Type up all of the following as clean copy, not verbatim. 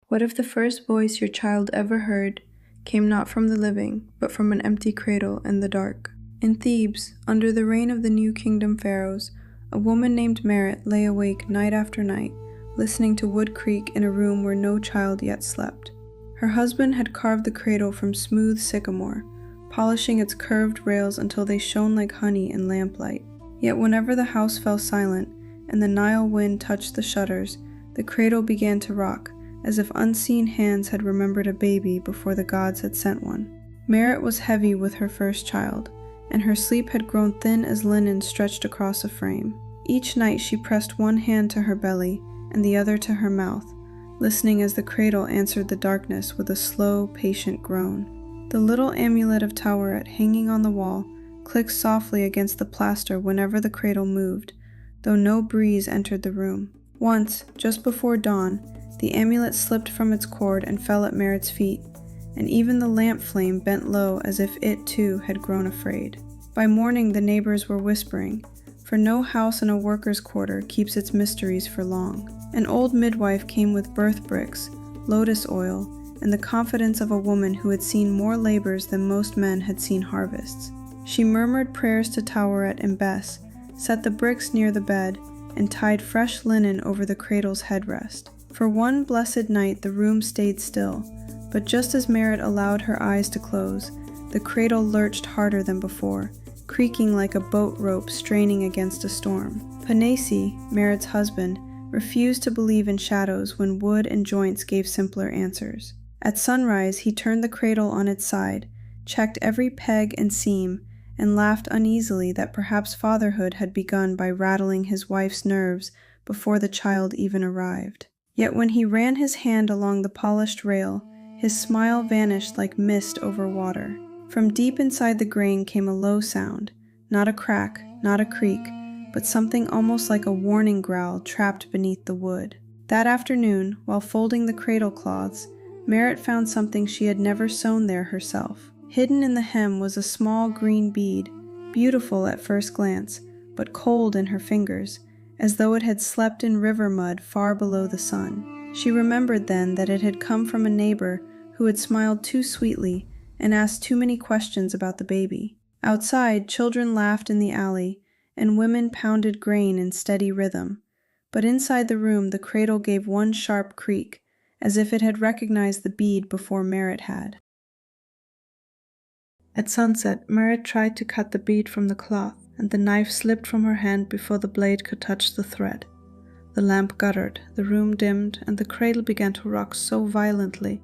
What if the first voice your child ever heard came not from the living, but from an empty cradle in the dark? In Thebes, under the reign of the new kingdom pharaohs, a woman named Merit lay awake night after night, listening to wood creak in a room where no child yet slept. Her husband had carved the cradle from smooth sycamore, polishing its curved rails until they shone like honey in lamplight. Yet whenever the house fell silent and the Nile wind touched the shutters, the cradle began to rock, as if unseen hands had remembered a baby before the gods had sent one. Merit was heavy with her first child, and her sleep had grown thin as linen stretched across a frame. Each night she pressed one hand to her belly and the other to her mouth, listening as the cradle answered the darkness with a slow, patient groan. The little amulet of Taweret hanging on the wall clicked softly against the plaster whenever the cradle moved, though no breeze entered the room. Once, just before dawn, the amulet slipped from its cord and fell at Merit's feet, and even the lamp flame bent low as if it too had grown afraid. By morning the neighbors were whispering, for no house in a worker's quarter keeps its mysteries for long. An old midwife came with birth bricks, lotus oil, and the confidence of a woman who had seen more labors than most men had seen harvests. She murmured prayers to Taweret and Bess, set the bricks near the bed, and tied fresh linen over the cradle's headrest. For one blessed night the room stayed still, but just as Merit allowed her eyes to close, the cradle lurched harder than before, creaking like a boat rope straining against a storm. Panesi, Merit's husband, refused to believe in shadows when wood and joints gave simpler answers. At sunrise he turned the cradle on its side, checked every peg and seam, and laughed uneasily that perhaps fatherhood had begun by rattling his wife's nerves before the child even arrived. Yet when he ran his hand along the polished rail, his smile vanished like mist over water. From deep inside the grain came a low sound, not a crack, not a creak, but something almost like a warning growl trapped beneath the wood. That afternoon, while folding the cradle cloths, Merit found something she had never sewn there herself. Hidden in the hem was a small green bead, beautiful at first glance, but cold in her fingers, as though it had slept in river mud far below the sun. She remembered then that it had come from a neighbor who had smiled too sweetly and asked too many questions about the baby. Outside, children laughed in the alley, and women pounded grain in steady rhythm. But inside the room the cradle gave one sharp creak, as if it had recognized the bead before Merit had. At sunset, Merit tried to cut the bead from the cloth, and the knife slipped from her hand before the blade could touch the thread. The lamp guttered, the room dimmed, and the cradle began to rock so violently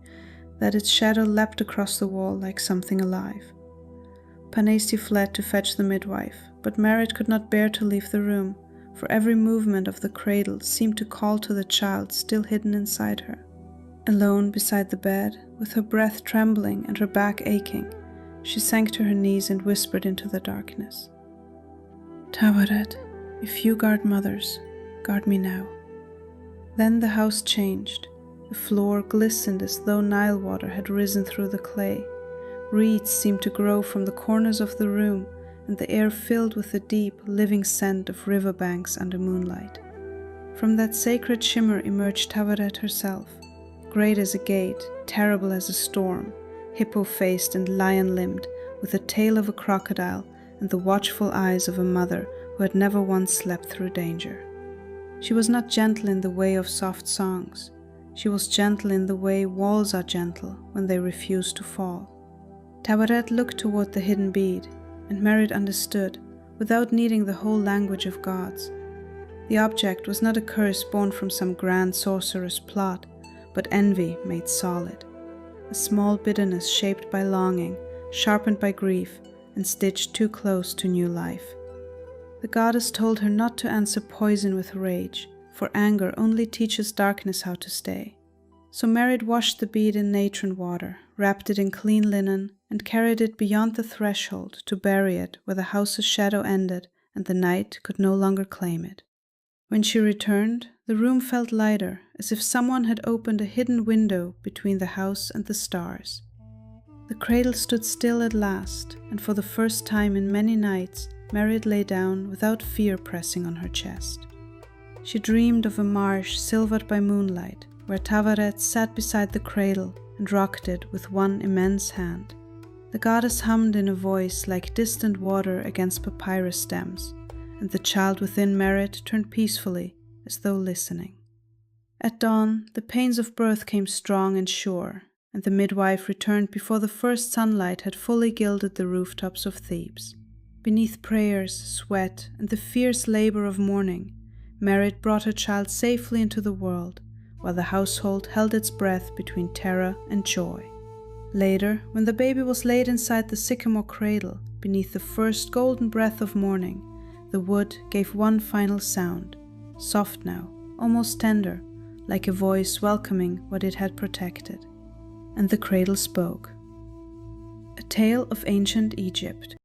that its shadow leapt across the wall like something alive. Panesi fled to fetch the midwife, but Merit could not bear to leave the room, for every movement of the cradle seemed to call to the child still hidden inside her. Alone beside the bed, with her breath trembling and her back aching, she sank to her knees and whispered into the darkness, "Taweret, if you guard mothers, guard me now." Then the house changed. The floor glistened as though Nile water had risen through the clay. Reeds seemed to grow from the corners of the room, and the air filled with the deep, living scent of riverbanks under moonlight. From that sacred shimmer emerged Taweret herself, great as a gate, terrible as a storm, hippo-faced and lion-limbed, with the tail of a crocodile and the watchful eyes of a mother who had never once slept through danger. She was not gentle in the way of soft songs. She was gentle in the way walls are gentle when they refuse to fall. Taweret looked toward the hidden bead, and Merit understood, without needing the whole language of gods. The object was not a curse born from some grand sorcerer's plot, but envy made solid. A small bitterness shaped by longing, sharpened by grief, and stitched too close to new life. The goddess told her not to answer poison with rage, for anger only teaches darkness how to stay. So Merit washed the bead in natron water, wrapped it in clean linen, and carried it beyond the threshold to bury it where the house's shadow ended and the night could no longer claim it. When she returned, the room felt lighter, as if someone had opened a hidden window between the house and the stars. The cradle stood still at last, and for the first time in many nights, Merit lay down without fear pressing on her chest. She dreamed of a marsh silvered by moonlight, where Taweret sat beside the cradle and rocked it with one immense hand. The goddess hummed in a voice like distant water against papyrus stems, and the child within Merit turned peacefully, as though listening. At dawn, the pains of birth came strong and sure, and the midwife returned before the first sunlight had fully gilded the rooftops of Thebes. Beneath prayers, sweat, and the fierce labor of mourning, Merit brought her child safely into the world, while the household held its breath between terror and joy. Later, when the baby was laid inside the sycamore cradle, beneath the first golden breath of morning, the wood gave one final sound, soft now, almost tender, like a voice welcoming what it had protected. And the cradle spoke. A tale of ancient Egypt,